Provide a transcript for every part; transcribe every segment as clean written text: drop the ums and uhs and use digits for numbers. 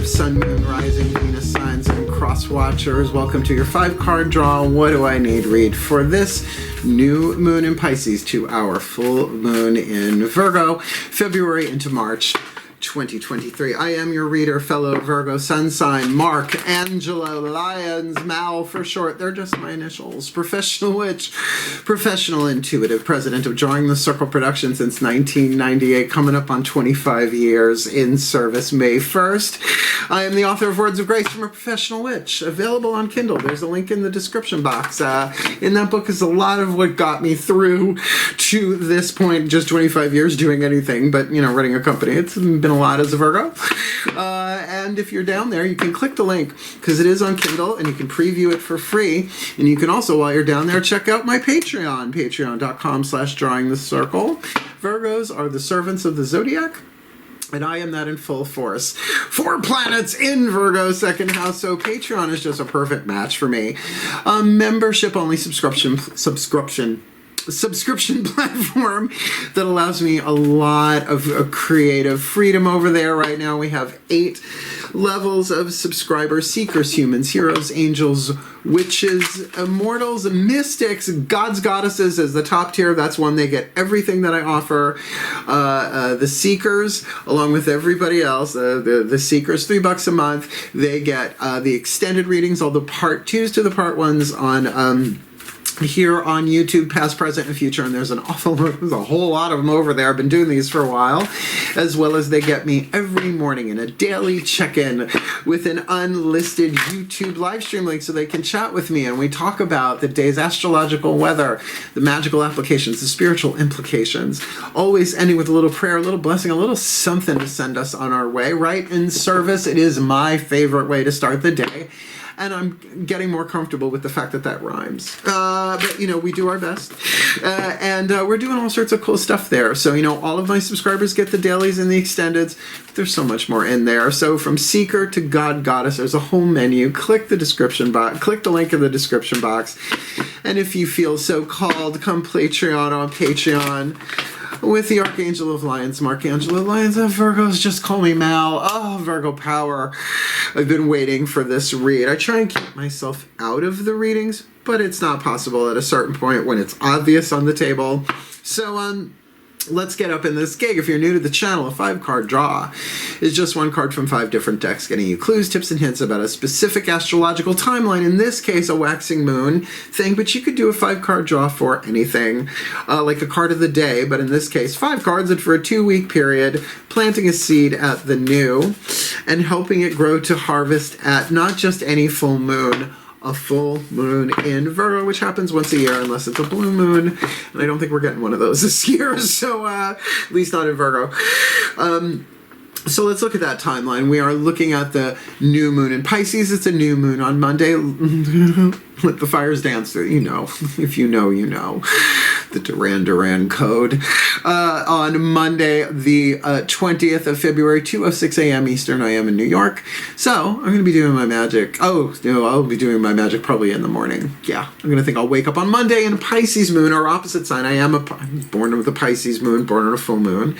creative sun, moon, rising, Venus signs, and cross watchers. Welcome to your 5-card draw. What do I need read for this new moon in Pisces to our full moon in Virgo, February into March 2023. I am your reader, fellow Virgo sun sign, Mark, Angelo, Lyons, Mal for short. They're just my initials. Professional witch, professional intuitive, president of Drawing the Circle Production since 1998, coming up on 25 years in service May 1st. I am the author of Words of Grace from a Professional Witch, available on Kindle. There's a link in the description box. In that book is a lot of what got me through to this point, just 25 years doing anything but, you know, running a company. It's been a lot as a Virgo. And if you're down there, you can click the link because it is on Kindle and you can preview it for free. And you can also, while you're down there, check out my Patreon, patreon.com/drawingthecircle. Virgos are the servants of the zodiac, and I am that in full force. 4 planets in Virgo second house, so Patreon is just a perfect match for me. Membership only subscription platform that allows me a lot of creative freedom over there. Right now we have 8 levels of subscribers: seekers, humans, heroes, angels, witches, immortals, mystics, gods, goddesses is the top tier. That's one. They get everything that I offer. The seekers, along with everybody else, the seekers, $3 a month. They get the extended readings, all the part 2s to the part 1s on here on YouTube, past, present, and future, and there's a whole lot of them over there. I've been doing these for a while, as well as they get me every morning in a daily check-in with an unlisted YouTube live stream link so they can chat with me, and we talk about the day's astrological weather, the magical applications, the spiritual implications, always ending with a little prayer, a little blessing, a little something to send us on our way, right in service. It is my favorite way to start the day. And I'm getting more comfortable with the fact that that rhymes. But, you know, we do our best. And we're doing all sorts of cool stuff there. So, you know, all of my subscribers get the dailies and the extendeds. There's so much more in there. So from Seeker to God, Goddess, there's a whole menu. Click the description box. Click the link in the description box. And if you feel so called, come Patreon on Patreon with the Archangel of Lyons, Mark Angelo. Lyons of Virgos, just call me Mal. Oh, Virgo power. I've been waiting for this read. I try and keep myself out of the readings, but it's not possible at a certain point when it's obvious on the table. So, let's get up in this gig. If you're new to the channel, a 5-card draw is just 1 card from 5 different decks, getting you clues, tips, and hints about a specific astrological timeline. In this case, a waxing moon thing, but you could do a 5-card draw for anything, like a card of the day, but in this case, 5 cards, and for a 2-week period, planting a seed at the new and helping it grow to harvest at not just any full moon, a full moon in Virgo, which happens once a year unless it's a blue moon, and I don't think we're getting one of those this year, so at least not in Virgo. So let's look at that timeline. We are looking at the new moon in Pisces. It's a new moon on Monday. Let the fires dance. You know. If you know, you know. The Duran Duran code. On Monday, the 20th of February, 2:06 a.m. Eastern. I am in New York. So I'm going to be doing my magic. Oh, no, I'll be doing my magic probably in the morning. Yeah, I'm going to think I'll wake up on Monday in a Pisces moon, or opposite sign. I'm born with a Pisces moon, born on a full moon.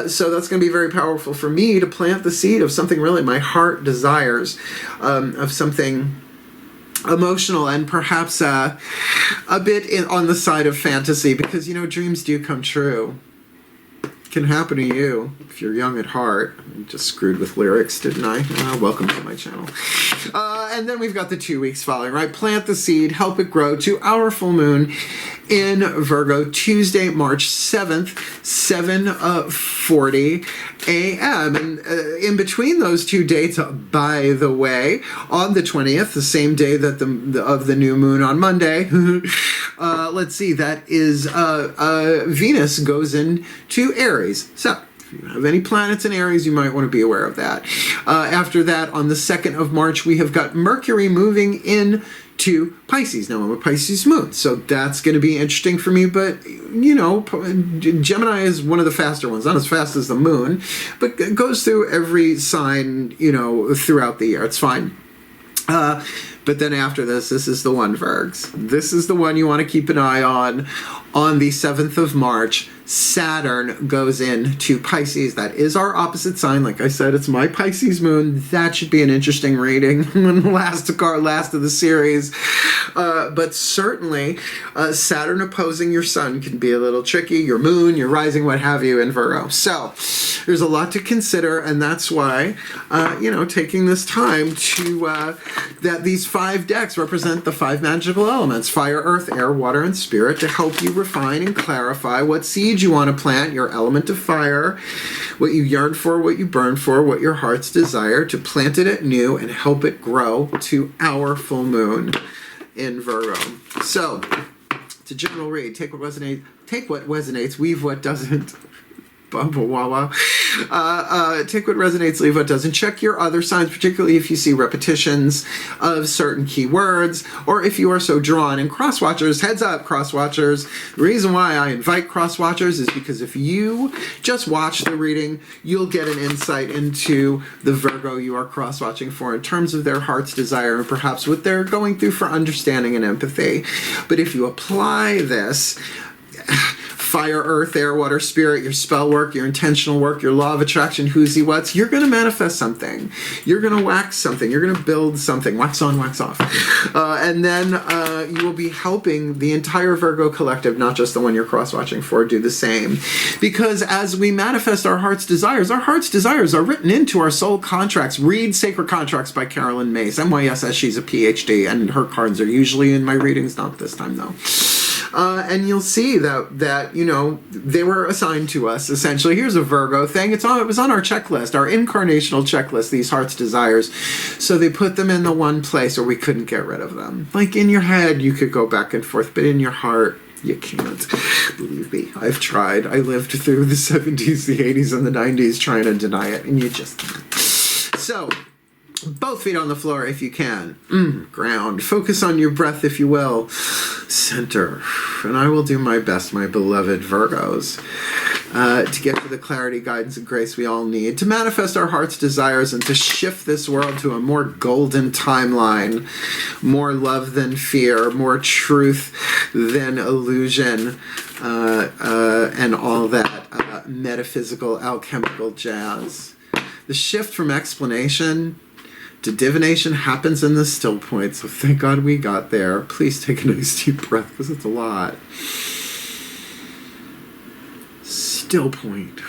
So that's going to be very powerful for me to plant the seed of something really my heart desires, of something emotional and perhaps a bit on the side of fantasy, because, you know, dreams do come true. It can happen to you if you're young at heart. I just screwed with lyrics, didn't I? Welcome to my channel. And then we've got the 2 weeks following, right? Plant the seed, help it grow to our full moon in Virgo, Tuesday, March 7th, 7:40 a.m. And in between those 2 dates, by the way, on the 20th, the same day that of the new moon on Monday, let's see, that is Venus goes into Aries. So if you have any planets in Aries, you might want to be aware of that. After that, on the 2nd of March, we have got Mercury moving in to Pisces. Now, I'm a Pisces moon, so that's going to be interesting for me, but, you know, Gemini is one of the faster ones, not as fast as the moon, but it goes through every sign, you know, throughout the year. It's fine. But then after this is the one, Virgs. This is the one you want to keep an eye on the 7th of March, Saturn goes into Pisces. That is our opposite sign. Like I said, it's my Pisces moon. That should be an interesting reading. last of the series. But certainly, Saturn opposing your sun can be a little tricky. Your moon, your rising, what have you, in Virgo. So there's a lot to consider, and that's why, taking this time to, that these 5 decks represent the 5 magical elements: fire, earth, air, water, and spirit, to help you refine and clarify what seeds you want to plant, your element of fire, what you yearn for, what you burn for, what your heart's desire, to plant it anew and help it grow to our full moon in Virgo. So, it's a general read. Take what resonates, weave what doesn't. Bumble wawa. Take what resonates, leave what doesn't. Check your other signs, particularly if you see repetitions of certain keywords, or if you are so drawn. And cross-watchers, heads up, cross-watchers. The reason why I invite cross-watchers is because if you just watch the reading, you'll get an insight into the Virgo you are cross-watching for in terms of their heart's desire and perhaps what they're going through for understanding and empathy. But if you apply this, fire, earth, air, water, spirit, your spell work, your intentional work, your law of attraction, who's he, what's, you're going to manifest something. You're going to wax something. You're going to build something. Wax on, wax off. And then you will be helping the entire Virgo collective, not just the one you're cross-watching for, do the same. Because as we manifest our heart's desires are written into our soul contracts. Read Sacred Contracts by Carolyn Mace, MYSS. She's a PhD, and her cards are usually in my readings, not this time though. And you'll see that they were assigned to us. Essentially, here's a Virgo thing. It was on our checklist, our incarnational checklist, these heart's desires. So they put them in the one place where we couldn't get rid of them. Like in your head, you could go back and forth, but in your heart, you can't. Believe me, I've tried. I lived through the 70s, the 80s, and the 90s trying to deny it, and you just can't. So, both feet on the floor if you can. Ground. Focus on your breath if you will. Center. And I will do my best, my beloved Virgos, to get to the clarity, guidance, and grace we all need, to manifest our heart's desires and to shift this world to a more golden timeline, more love than fear, more truth than illusion, and all that metaphysical, alchemical jazz. The shift from explanation to divination happens in the still point, so thank God we got there. Please take a nice deep breath, because it's a lot. Still point.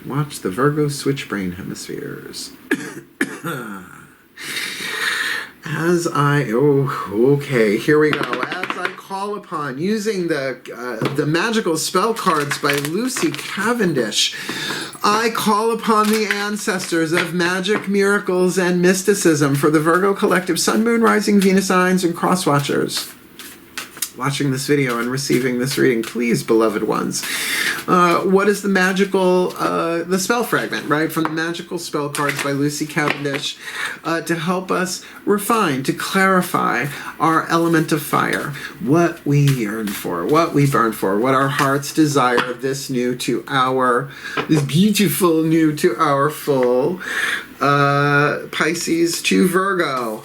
Watch the Virgo switch brain hemispheres. Okay, here we go. As I call upon, using the magical spell cards by Lucy Cavendish, I call upon the ancestors of magic, miracles, and mysticism for the Virgo collective, Sun, Moon, Rising, Venus signs, and cross-watchers watching this video and receiving this reading. Please, beloved ones, what is the magical, the spell fragment, right, from the magical spell cards by Lucy Cavendish, to help us refine, to clarify our element of fire, what we yearn for, what we burn for, what our hearts desire, this beautiful new to our full Pisces to Virgo.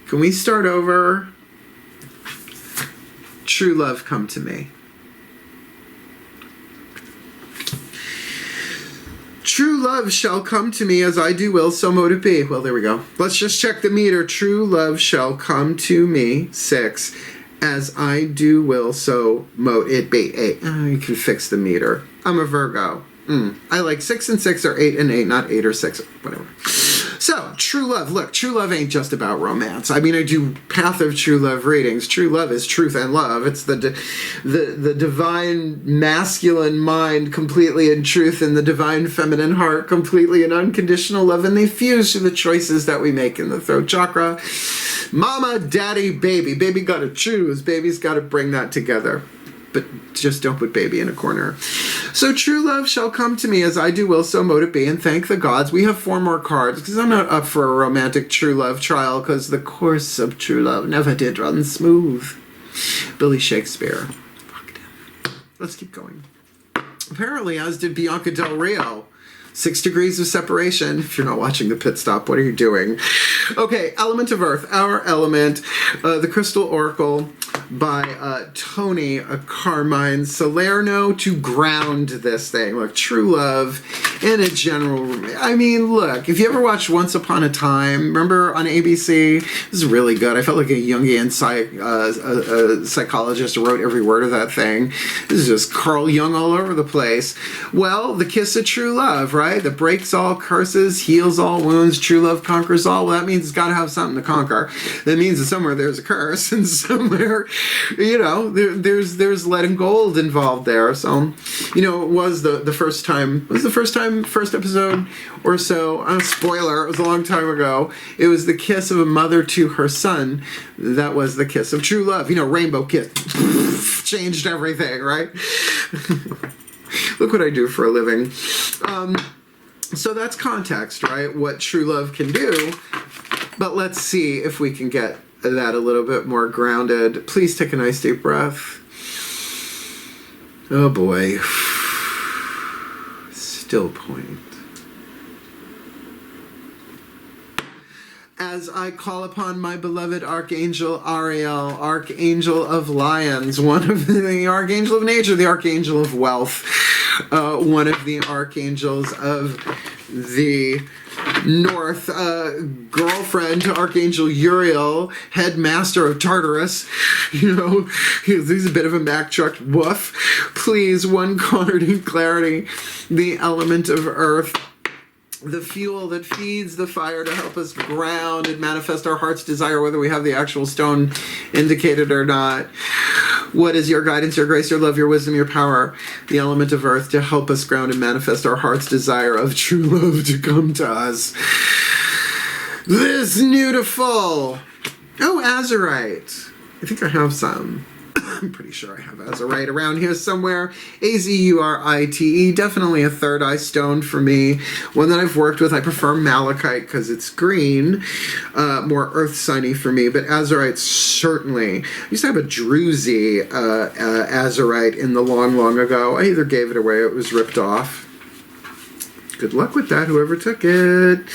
Can we start over? True love, come to me. True love shall come to me, as I do will, so mote it be. Well, there we go. Let's just check the meter. True love shall come to me, 6, as I do will, so mote it be. 8. You can fix the meter. I'm a Virgo. I like 6 and 6 or 8 and 8, not 8 or 6, whatever. So, true love. Look, true love ain't just about romance. I mean, I do Path of True Love readings. True love is truth and love. It's the divine masculine mind completely in truth and the divine feminine heart completely in unconditional love. And they fuse through the choices that we make in the throat chakra. Mama, daddy, baby. Baby got to choose. Baby's got to bring that together. But just don't put baby in a corner. So true love shall come to me, as I do will, so mote it be, and thank the gods. We have 4 more cards, because I'm not up for a romantic true love trial, because the course of true love never did run smooth. Billy Shakespeare. Fucked him. Let's keep going. Apparently, as did Bianca Del Rio. 6 degrees of separation. If you're not watching the pit stop, what are you doing? Okay, element of earth, our element, the crystal oracle, by Tony Carmine Salerno to ground this thing. Look, true love in a general... I mean, look, if you ever watched Once Upon a Time, remember on ABC? This is really good. I felt like a Jungian psychologist who wrote every word of that thing. This is just Carl Jung all over the place. Well, the kiss of true love, right? That breaks all curses, heals all wounds, true love conquers all. Well, that means it's got to have something to conquer. That means that somewhere there's a curse, and somewhere, you know, there's lead and gold involved there. So, you know, it was the first episode or so. Spoiler, it was a long time ago. It was the kiss of a mother to her son. That was the kiss of true love. You know, rainbow kiss. Changed everything, right? Look what I do for a living. So that's context, right? What true love can do. But let's see if we can get that a little bit more grounded. Please take a nice deep breath. Oh boy. Still point. As I call upon my beloved Archangel Ariel, Archangel of Lyons, one of the Archangel of Nature, the Archangel of Wealth, one of the Archangels of the North, girlfriend to Archangel Uriel, headmaster of Tartarus. You know, he's a bit of a Mack truck woof. Please, one cornered in clarity, the element of earth, the fuel that feeds the fire to help us ground and manifest our heart's desire, whether we have the actual stone indicated or not. What is your guidance, your grace, your love, your wisdom, your power? The element of earth to help us ground and manifest our heart's desire of true love to come to us. This beautiful. Oh, azurite. I think I have some. I'm pretty sure I have azurite around here somewhere. Azurite, definitely a third eye stone for me. One that I've worked with. I prefer malachite because it's green, more earth signy for me. But azurite certainly. I used to have a druzy azurite in the long ago. I either gave it away or it was ripped off. Good luck with that, whoever took it.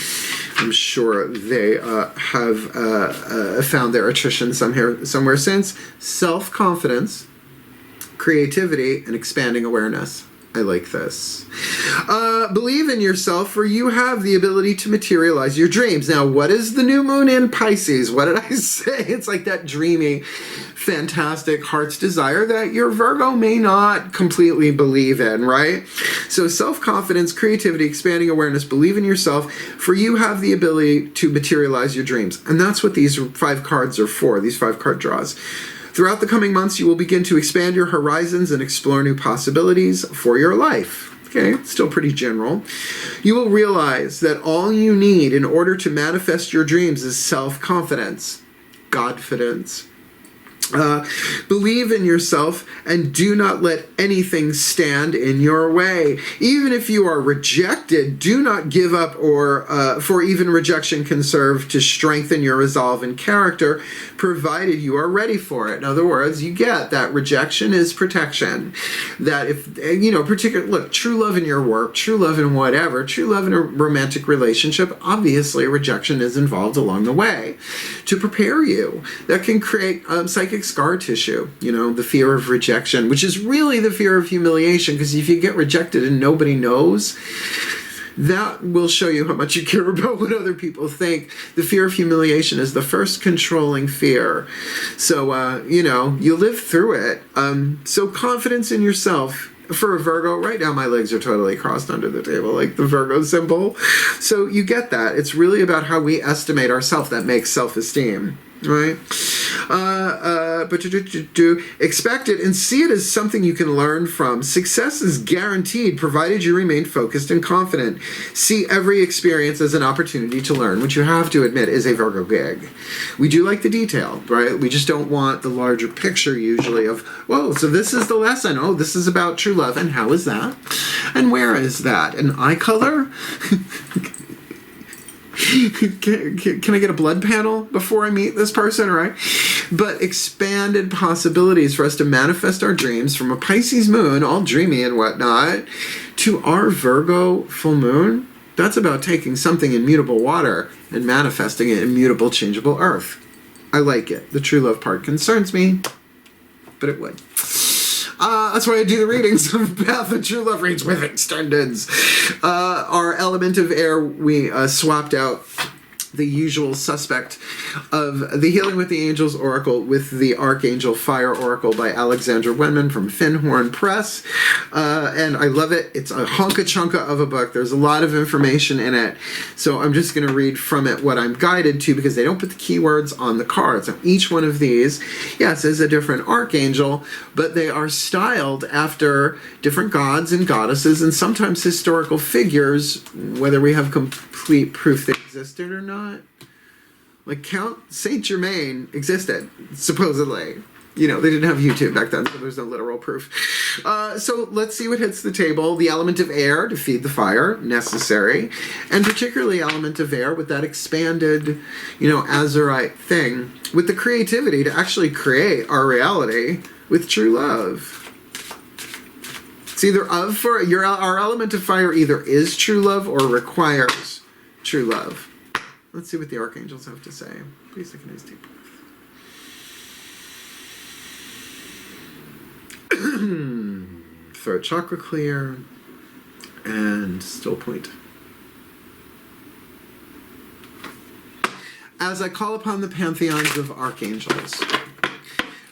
I'm sure they have found their attrition somewhere since. Self-confidence, creativity, and expanding awareness. I like this. Believe in yourself, for you have the ability to materialize your dreams. Now, what is the new moon in Pisces? What did I say? It's like that dreamy, fantastic heart's desire that your Virgo may not completely believe in, right? So self-confidence, creativity, expanding awareness, believe in yourself, for you have the ability to materialize your dreams. And that's what these 5 cards are for, these 5 card draws. Throughout the coming months, you will begin to expand your horizons and explore new possibilities for your life. Okay, still pretty general. You will realize that all you need in order to manifest your dreams is self-confidence, Godfidence. Believe in yourself and do not let anything stand in your way. Even if you are rejected, do not give up, or for even rejection can serve to strengthen your resolve and character, provided you are ready for it. In other words, you get that rejection is protection. That if, you know, look, true love in your work, true love in whatever, true love in a romantic relationship, obviously rejection is involved along the way to prepare you. That can create psychic scar tissue, you know, the fear of rejection, which is really the fear of humiliation, because if you get rejected and nobody knows, that will show you how much you care about what other people think. The fear of humiliation is the first controlling fear. So, you know, you live through it. So confidence in yourself. For a Virgo, right now my legs are totally crossed under the table, like the Virgo symbol. So you get that. It's really about how we estimate ourselves that makes self-esteem, right? But expect it and see it as something you can learn from. Success is guaranteed provided you remain focused and confident. See every experience as an opportunity to learn, which you have to admit is a Virgo gig. We do like the detail, right? We just don't want the larger picture usually of, whoa, so this is the lesson. Oh, this is about true love. And how is that? And where is that? An eye color? Can I get a blood panel before I meet this person, right? But expanded possibilities for us to manifest our dreams from a Pisces moon, all dreamy and whatnot, to our Virgo full moon. That's about taking something in mutable water and manifesting it in mutable, changeable earth. I like it. The true love part concerns me. but it would. That's why I do the readings of Path of True Love reads with extendeds. Our element of air, we swapped out the usual suspect of the Healing with the Angels Oracle with the Archangel Fire Oracle by Alexandra Wenman from Finhorn Press. And I love it. It's a honka-chunka of a book. There's a lot of information in it. So I'm just going to read from it what I'm guided to because they don't put the keywords on the cards. So each one of these, yes, is a different archangel, but they are styled after different gods and goddesses and sometimes historical figures, whether we have complete proof they existed or not. Like Count Saint Germain existed, supposedly. You know, they didn't have YouTube back then, so there's no literal proof. So let's see what hits the table. The element of air to feed the fire, necessary. And particularly element of air with that expanded, you know, azurite thing. With the creativity to actually create our reality with true love. It's either our element of fire either is true love or requires true love. Let's see what the archangels have to say. Please take a nice deep breath. Throat chakra clear and still point. As I call upon the pantheons of archangels,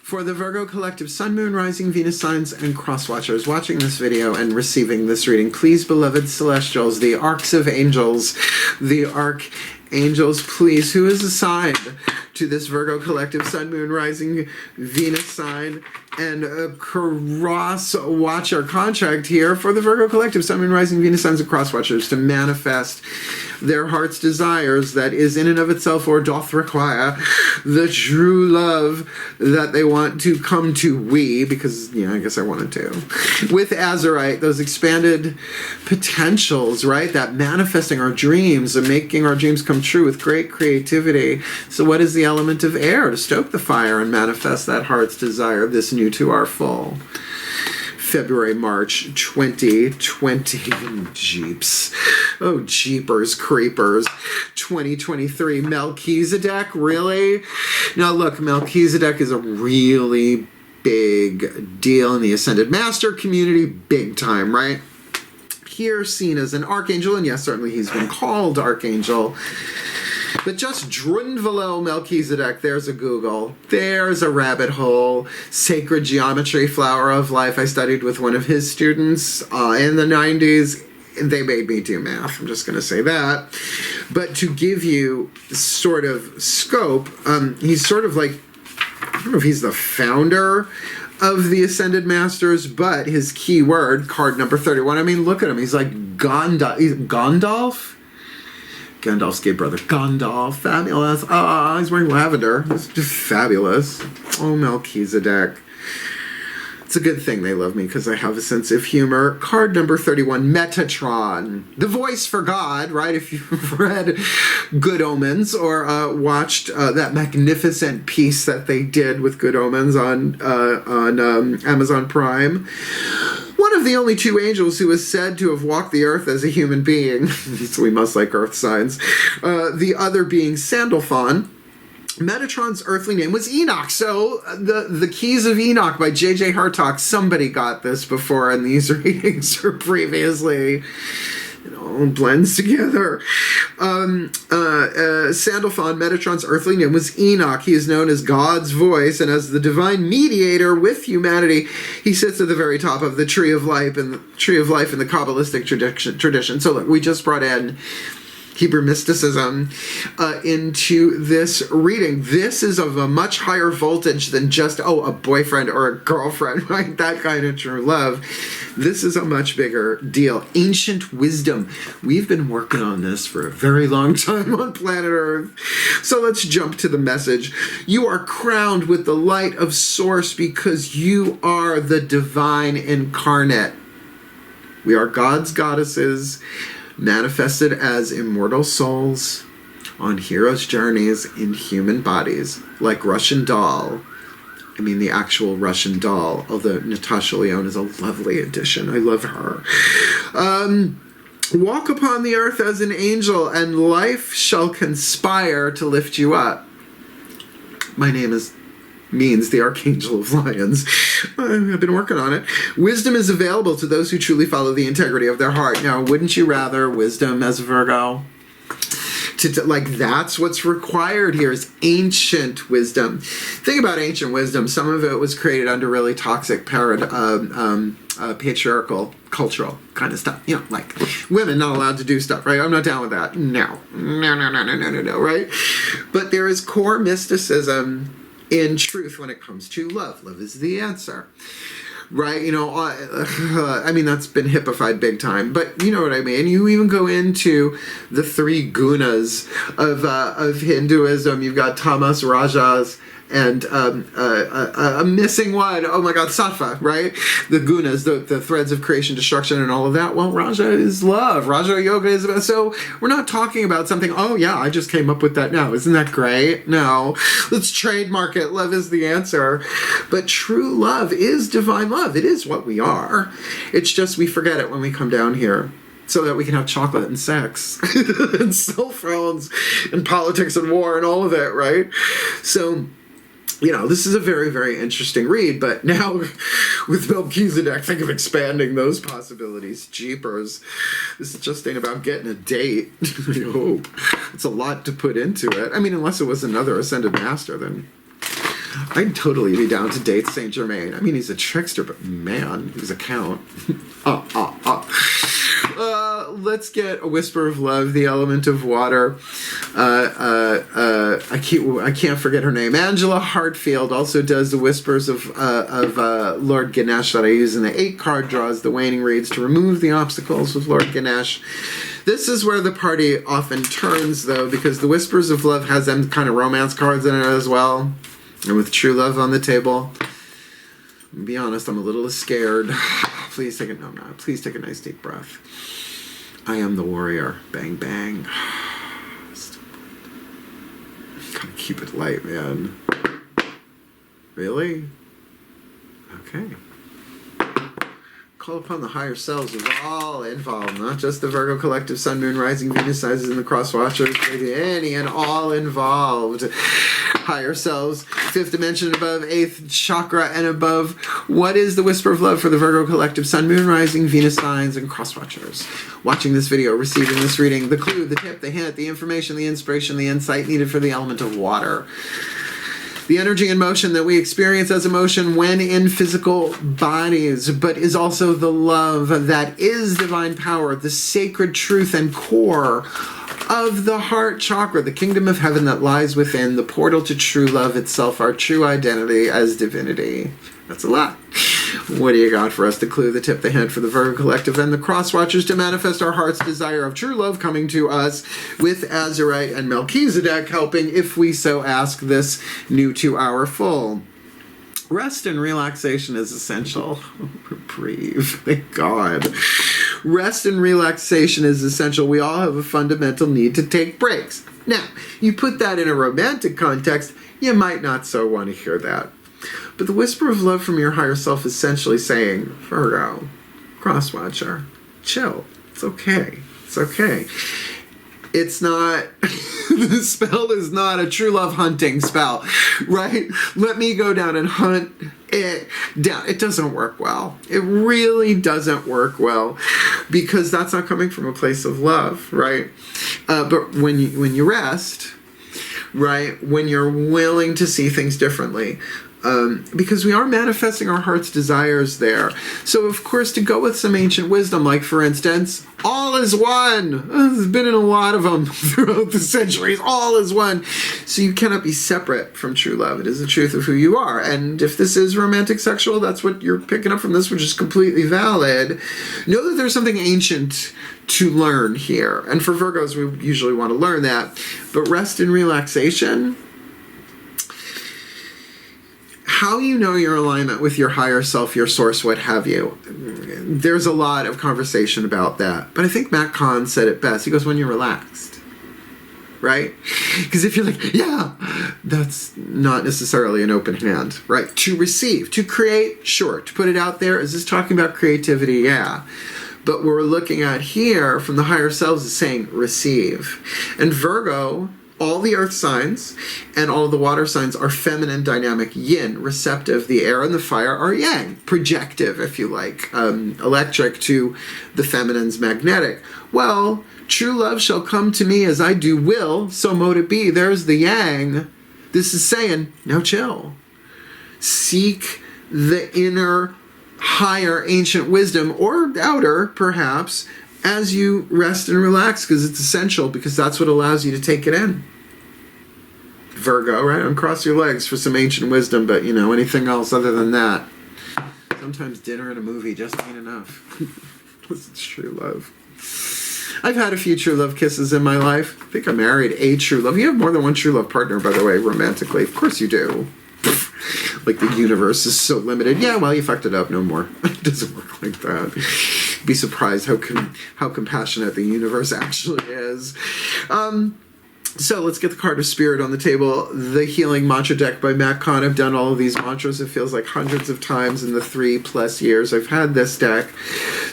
for the Virgo collective Sun, Moon, Rising, Venus signs, and cross watchers watching this video and receiving this reading, please, beloved celestials, the arcs of angels, the archangels, please, who is assigned to this Virgo collective Sun, Moon, Rising, Venus sign, and a cross watcher contract here for the Virgo collective Sun, Moon, Rising, Venus signs, and cross watchers to manifest their heart's desires that is in and of itself or doth require the true love that they want to come to because, yeah, I guess I wanted to. With azurite, those expanded potentials, right? That manifesting our dreams and making our dreams come true with great creativity. So what is the element of air to stoke the fire and manifest that heart's desire, this new to our full? February, March 2020. Jeeps. Oh, jeepers creepers. 2023. Melchizedek, really? Now look, Melchizedek is a really big deal in the Ascended Master community. Big time, right? Here seen as an archangel, and yes, certainly he's been called archangel. But just Drunvalo Melchizedek, there's a Google. There's a rabbit hole. Sacred geometry, flower of life. I studied with one of his students in the 90s. They made me do math. I'm just going to say that. But to give you sort of scope, he's sort of like, I don't know if he's the founder of the Ascended Masters, but his key word, card number 31. I mean, look at him. He's like Gandalf? Gandalf's gay brother. Gandalf. Fabulous. He's wearing lavender. It's just fabulous. Oh, Melchizedek. It's a good thing they love me because I have a sense of humor. Card number 31, Metatron. The voice for God, right? If you've read Good Omens or watched that magnificent piece that they did with Good Omens on Amazon Prime. One of the only two angels who is said to have walked the earth as a human being. So we must like earth signs. The other being Sandalphon. Metatron's earthly name was Enoch. So the Keys of Enoch by J.J. Hartock. Somebody got this before in these readings or previously. It all blends together. Sandalphon, Metatron's earthly name was Enoch. He is known as God's voice and as the divine mediator with humanity. He sits at the very top of the tree of life and the Kabbalistic tradition. So look, we just brought in Hebrew mysticism into this reading. This is of a much higher voltage than just, a boyfriend or a girlfriend, right? That kind of true love. This is a much bigger deal. Ancient wisdom. We've been working on this for a very long time on planet Earth. So let's jump to the message. You are crowned with the light of Source because you are the divine incarnate. We are God's goddesses, manifested as immortal souls on heroes' journeys in human bodies, like Russian doll. I mean the actual Russian doll, although Natasha Lyons is a lovely addition. I love her. Walk upon the earth as an angel, and life shall conspire to lift you up. My name means the Archangel of Lyons. I've been working on it. Wisdom is available to those who truly follow the integrity of their heart. Now, wouldn't you rather wisdom as a Virgo? Like, that's what's required here is ancient wisdom. Think about ancient wisdom. Some of it was created under really toxic patriarchal, cultural kind of stuff. You know, like women not allowed to do stuff, right? I'm not down with that. No, right? But there is core mysticism in truth when it comes to love. Love is the answer. Right, you know, I mean, that's been hippified big time, but you know what I mean. You even go into the three gunas of Hinduism. You've got tamas, rajas, and a missing one. Oh my God, sattva, right? The gunas, the threads of creation, destruction, and all of that. Well, Raja is love. Raja Yoga is about, so we're not talking about something, oh yeah, I just came up with that now. Isn't that great? No. Let's trademark it. Love is the answer. But true love is divine love. It is what we are. It's just we forget it when we come down here, so that we can have chocolate and sex and cell phones and politics and war and all of it, right? So, you know, this is a very, very interesting read, but now with Melchizedek, think of expanding those possibilities. Jeepers. This is just ain't about getting a date. I hope. It's a lot to put into it. I mean, unless it was another Ascended Master, then I'd totally be down to date Saint Germain. I mean, he's a trickster, but man, he's a count. Let's get a whisper of love, the element of water. I can't forget her name. Angela Hartfield also does the whispers of Lord Ganesh that I use in the 8-card draws, the waning reads, to remove the obstacles with Lord Ganesh. This is where the party often turns, though, because the whispers of love has them kind of romance cards in it as well. And with true love on the table, I'll be honest, I'm a little scared. Please take it. No, I'm not. Please take a nice deep breath. I am the warrior. Bang, bang. Gotta keep it light, man. Really? Okay. Call upon the higher selves of all involved, not just the Virgo collective, Sun, Moon, Rising, Venus sizes, and the cross watchers, but any and all involved. Higher selves, 5th dimension and above, 8th chakra and above. What is the whisper of love for the Virgo collective, Sun, Moon, Rising, Venus signs, and cross watchers? Watching this video, receiving this reading, the clue, the tip, the hint, the information, the inspiration, the insight needed for the element of water. The energy and motion that we experience as emotion when in physical bodies, but is also the love that is divine power, the sacred truth and core of the heart chakra, the kingdom of heaven that lies within, the portal to true love itself, our true identity as divinity. That's a lot. What do you got for us? The clue, the tip, the hint for the Virgo collective and the cross watchers to manifest our heart's desire of true love coming to us with Azurite and Melchizedek helping if we so ask this new 2-hour full. Rest and relaxation is essential. Reprieve. Thank God. Rest and relaxation is essential. We all have a fundamental need to take breaks. Now, you put that in a romantic context, you might not so want to hear that. But the whisper of love from your higher self is essentially saying, Virgo, crosswatcher, chill. It's okay. It's okay. It's not, the spell is not a true love hunting spell, right? Let me go down and hunt it down. It doesn't work well. It really doesn't work well because that's not coming from a place of love, right? But when you rest, right, when you're willing to see things differently, because we are manifesting our heart's desires there. So, of course, to go with some ancient wisdom, like, for instance, all is one. There's been in a lot of them throughout the centuries. All is one. So you cannot be separate from true love. It is the truth of who you are. And if this is romantic sexual, that's what you're picking up from this, which is completely valid. Know that there's something ancient to learn here. And for Virgos, we usually want to learn that. But rest and relaxation, how you know your alignment with your higher self, your source, what have you. There's a lot of conversation about that. But I think Matt Kahn said it best. He goes, when you're relaxed, right? Because if you're like, yeah, that's not necessarily an open hand, right? To receive, to create, sure. To put it out there, is this talking about creativity? Yeah. But what we're looking at here from the higher selves is saying receive. And Virgo all the earth signs and all the water signs are feminine, dynamic, yin, receptive. The air and the fire are yang, projective, if you like, electric to the feminine's magnetic. Well, true love shall come to me as I do will, so mote it be. There's the yang. This is saying, now chill. Seek the inner, higher, ancient wisdom, or outer, perhaps, as you rest and relax, because it's essential, because that's what allows you to take it in. Virgo, right? Uncross your legs for some ancient wisdom, but, you know, anything else other than that. Sometimes dinner and a movie just ain't enough. This is true love. I've had a few true love kisses in my life. I think I married a true love. You have more than one true love partner, by the way, romantically. Of course you do. Like the universe is so limited. Yeah, well, you fucked it up. No more. It doesn't work like that. Be surprised how compassionate the universe actually is. So let's get the card of spirit on the table. The Healing Mantra deck by Matt Kahn. I've done all of these mantras, it feels like hundreds of times in the 3+ years I've had this deck.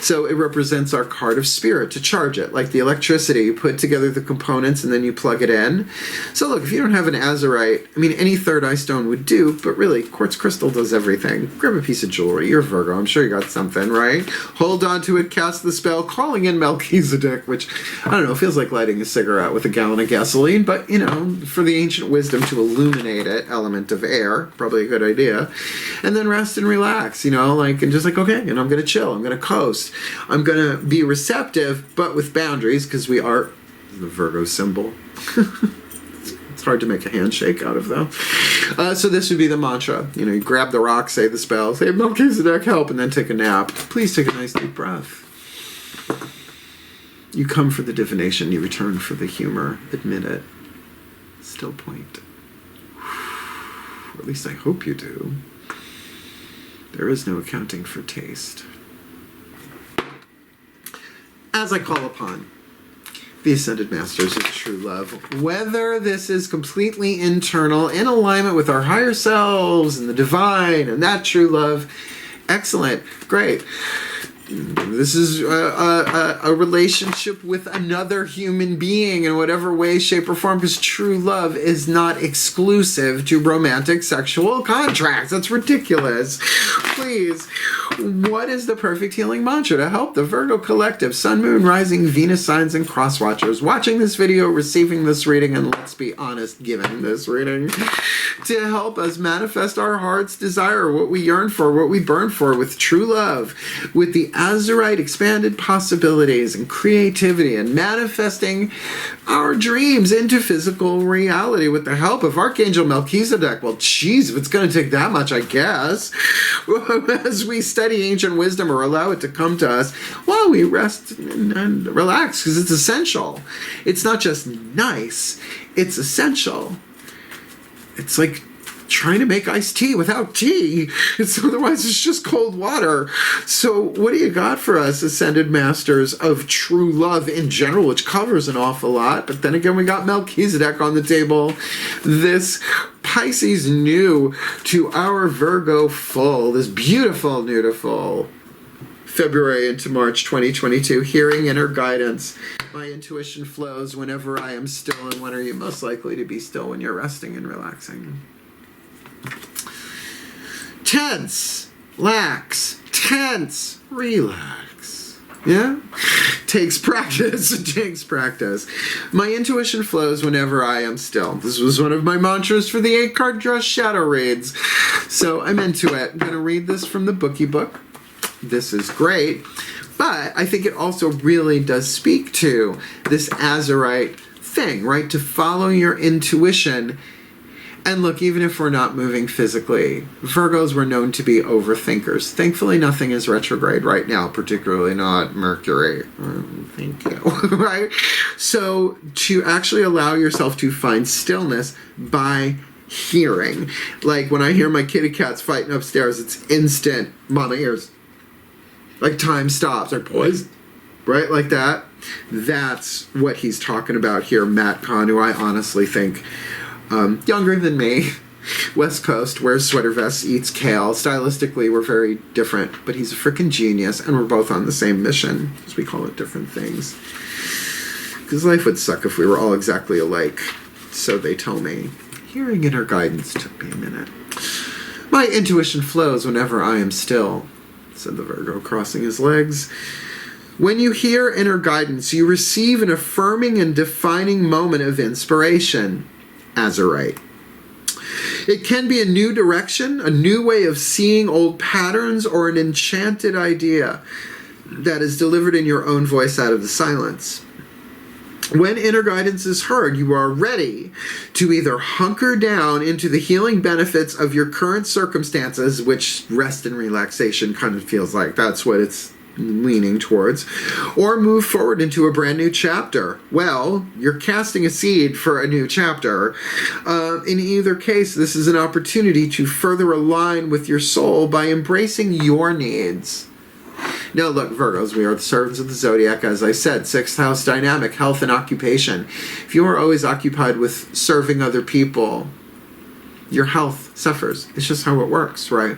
So it represents our card of spirit to charge it. Like the electricity, you put together the components and then you plug it in. So look, if you don't have an azurite, I mean, any third eye stone would do, but really, quartz crystal does everything. Grab a piece of jewelry. You're Virgo. I'm sure you got something, right? Hold on to it, cast the spell, calling in Melchizedek, which, I don't know, feels like lighting a cigarette with a gallon of gasoline. But, you know, for the ancient wisdom to illuminate it, element of air, probably a good idea. And then rest and relax, you know, like, and just like, okay, you know, I'm going to chill, I'm going to coast. I'm going to be receptive, but with boundaries, because we are the Virgo symbol. It's hard to make a handshake out of, though. So this would be the mantra. You know, you grab the rock, say the spell, say, Melchizedek, help, and then take a nap. Please take a nice deep breath. You come for the divination, you return for the humor. Admit it. Still point. Or at least I hope you do. There is no accounting for taste. As I call upon the Ascended Masters of True Love, whether this is completely internal, in alignment with our higher selves and the divine and that true love, excellent, great. This is a relationship with another human being in whatever way, shape, or form, because true love is not exclusive to romantic sexual contracts. That's ridiculous. Please, what is the perfect healing mantra to help the Virgo collective, Sun, Moon, Rising, Venus signs, and cross watchers watching this video, receiving this reading, and let's be honest, giving this reading, to help us manifest our heart's desire, what we yearn for, what we burn for, with true love, with the azurite expanded possibilities and creativity, and manifesting our dreams into physical reality with the help of Archangel Melchizedek. Well, geez, if it's going to take that much, I guess. As we study ancient wisdom or allow it to come to us while we rest and relax, because it's essential. It's not just nice, it's essential. It's like trying to make iced tea without tea. Otherwise it's just cold water. So what do you got for us, Ascended Masters of True Love in general, which covers an awful lot? But then again, we got Melchizedek on the table. This Pisces new to our Virgo full, this beautiful, beautiful February into March 2022, hearing inner guidance. My intuition flows whenever I am still. And when are you most likely to be still? When you're resting and relaxing. Tense, lax, tense, relax. Yeah? Takes practice. It takes practice. My intuition flows whenever I am still. This was one of my mantras for the 8-card draw shadow reads. So I'm into it. I'm going to read this from the Bookie Book. This is great. But I think it also really does speak to this azurite thing, right? To follow your intuition. And look, even if we're not moving physically, Virgos were known to be overthinkers. Thankfully, nothing is retrograde right now, particularly not Mercury. Thank you. Right? So to actually allow yourself to find stillness by hearing. Like when I hear my kitty cats fighting upstairs, it's instant. Mama ears. Like time stops. Like poised. Right? Like that. That's what he's talking about here, Matt Kahn, who I honestly think younger than me, West Coast, wears sweater vests, eats kale. Stylistically, we're very different, but he's a freaking genius, and we're both on the same mission, as we call it different things. Because life would suck if we were all exactly alike. so they tell me. Hearing inner guidance took me a minute. My intuition flows whenever I am still, said the Virgo, crossing his legs. When you hear inner guidance, you receive an affirming and defining moment of inspiration. Azurite. It can be a new direction, a new way of seeing old patterns, or an enchanted idea that is delivered in your own voice out of the silence. When inner guidance is heard, you are ready to either hunker down into the healing benefits of your current circumstances, which rest and relaxation kind of feels like that's what it's leaning towards, or move forward into a brand new chapter. Well, you're casting a seed for a new chapter. In either case, this is an opportunity to further align with your soul by embracing your needs. Now look, Virgos, we are the servants of the zodiac, as I said, 6th house dynamic, health and occupation. If you are always occupied with serving other people, your health suffers. It's just how it works, right?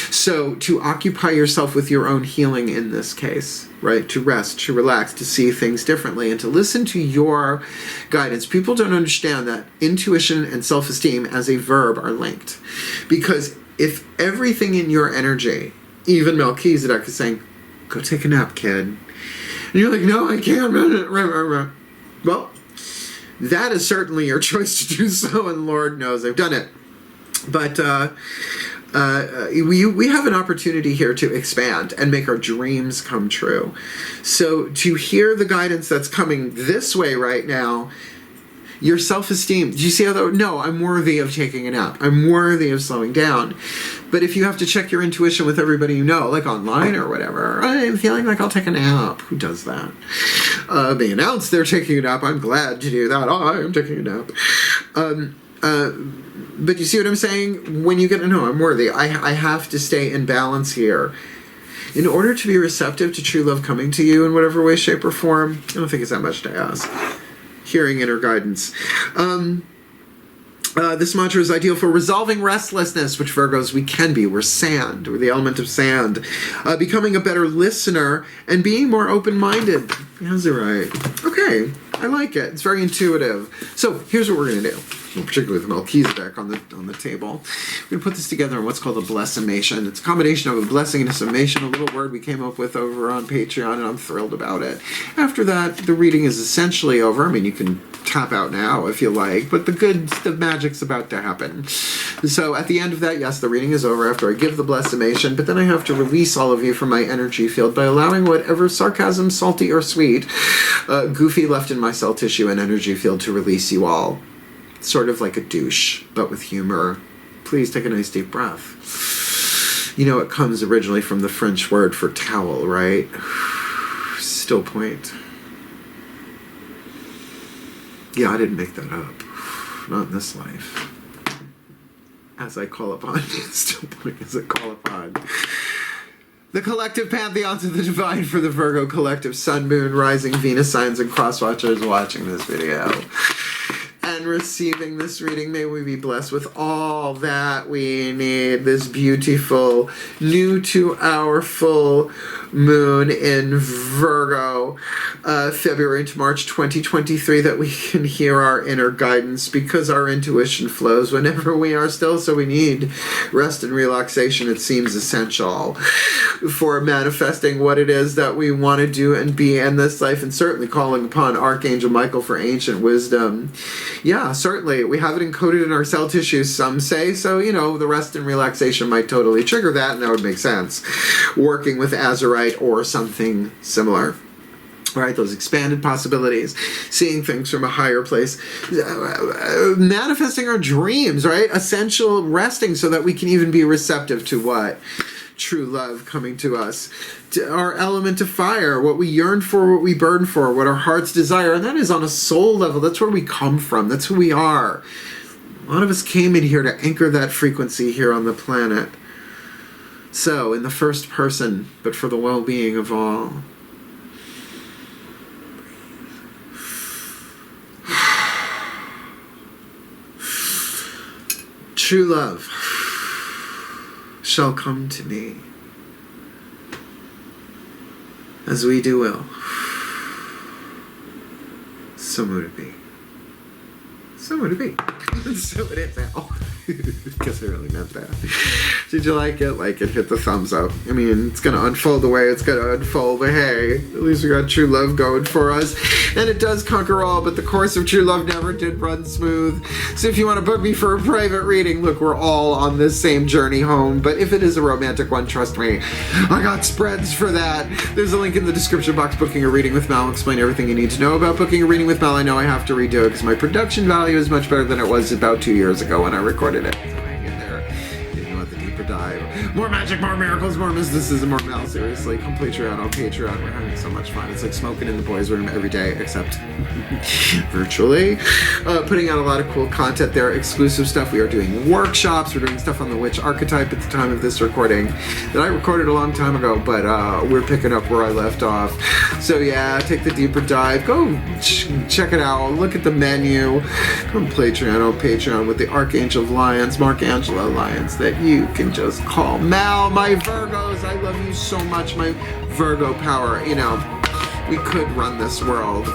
So to occupy yourself with your own healing in this case, right? To rest, to relax, to see things differently, and to listen to your guidance. People don't understand that intuition and self-esteem as a verb are linked. Because if everything in your energy, even Melchizedek is saying, go take a nap, kid. And you're like, no, I can't. Well, that is certainly your choice to do so, and Lord knows I've done it. But we have an opportunity here to expand and make our dreams come true. So to hear the guidance that's coming this way right now, your self-esteem, do you see how that, no, I'm worthy of taking a nap. I'm worthy of slowing down. But if you have to check your intuition with everybody you know, like online or whatever, I'm feeling like I'll take a nap. Who does that? They announce they're taking a nap. I'm glad to do that. Oh, I'm taking a nap. But you see what I'm saying? When you get to know I'm worthy, I have to stay in balance here. In order to be receptive to true love coming to you in whatever way, shape, or form, I don't think it's that much to ask. Hearing inner guidance. This mantra is ideal for resolving restlessness, which Virgos, we can be. We're sand. We're the element of sand. Becoming a better listener and being more open-minded. That's right. Okay, I like it. It's very intuitive. So here's what we're going to do. Well, particularly with Melchizedek on the table. We're going to put this together in what's called a blessimation. It's a combination of a blessing and a summation, a little word we came up with over on Patreon, and I'm thrilled about it. After that, the reading is essentially over. I mean, you can tap out now if you like, but the magic's about to happen. So at the end of that, yes, the reading is over after I give the blessimation, but then I have to release all of you from my energy field by allowing whatever sarcasm, salty or sweet, goofy left in my cell tissue and energy field to release you all. Sort of like a douche, but with humor. Please take a nice deep breath. You know, it comes originally from the French word for towel, right? Still point. Yeah, I didn't make that up. Not in this life. As I call upon, still point as I call upon. The collective pantheons of the divine for the Virgo collective sun, moon, rising, Venus signs, and cross watchers watching this video. And receiving this reading, may we be blessed with all that we need. This beautiful, new to our full moon in Virgo, February to March 2023, that we can hear our inner guidance, because our intuition flows whenever we are still, so we need rest and relaxation. It seems essential for manifesting what it is that we want to do and be in this life, and certainly calling upon Archangel Michael for ancient wisdom. Yeah, certainly. We have it encoded in our cell tissues, some say, so, you know, the rest and relaxation might totally trigger that, and that would make sense. Working with Azurite or something similar. Right, those expanded possibilities, seeing things from a higher place, manifesting our dreams, right? Essential resting so that we can even be receptive to what? True love coming to us. Our element of fire, what we yearn for, what we burn for, what our hearts desire, and that is on a soul level. That's where we come from. That's who we are. A lot of us came in here to anchor that frequency here on the planet. So, in the first person, but for the well-being of all. True love shall come to me, as we do will. So mote it be. So would it be. So would it now. Because I really meant that. Did you like it? Like it, hit the thumbs up. I mean, it's going to unfold the way it's going to unfold, but hey, at least we got true love going for us. And it does conquer all, but the course of true love never did run smooth. So if you want to book me for a private reading, look, we're all on this same journey home, but if it is a romantic one, trust me, I got spreads for that. There's a link in the description box. Booking a reading with Mal will explain everything you need to know about booking a reading with Mal. I know I have to redo it because my production value is much better than it was about 2 years ago when I recorded it. Hang in there. You want the deeper dive. More magic, more miracles, more mysticism, more Mal. Seriously, come Patreon on Patreon. We're having so much fun. It's like smoking in the boys' room every day, except virtually. Putting out a lot of cool content there, exclusive stuff. We are doing workshops. We're doing stuff on the witch archetype at the time of this recording that I recorded a long time ago, but we're picking up where I left off. So yeah, take the deeper dive. Go check it out. Look at the menu. Come Patreon on Patreon with the Archangel of Lyons, Angelo Lyons, that you can just call Mal. My Virgos, I love you so much. My Virgo power. You know, we could run this world,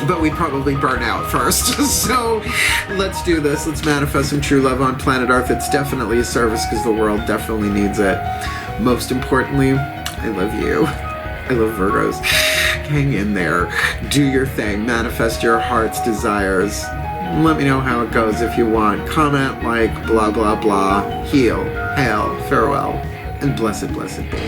but we'd probably burn out first. So let's do this. Let's manifest some true love on planet Earth. It's definitely a service because the world definitely needs it. Most importantly, I love you. I love Virgos. Hang in there. Do your thing. Manifest your heart's desires. Let me know how it goes if you want. Comment, like, blah, blah, blah. Heal, hail, farewell, and blessed, blessed be.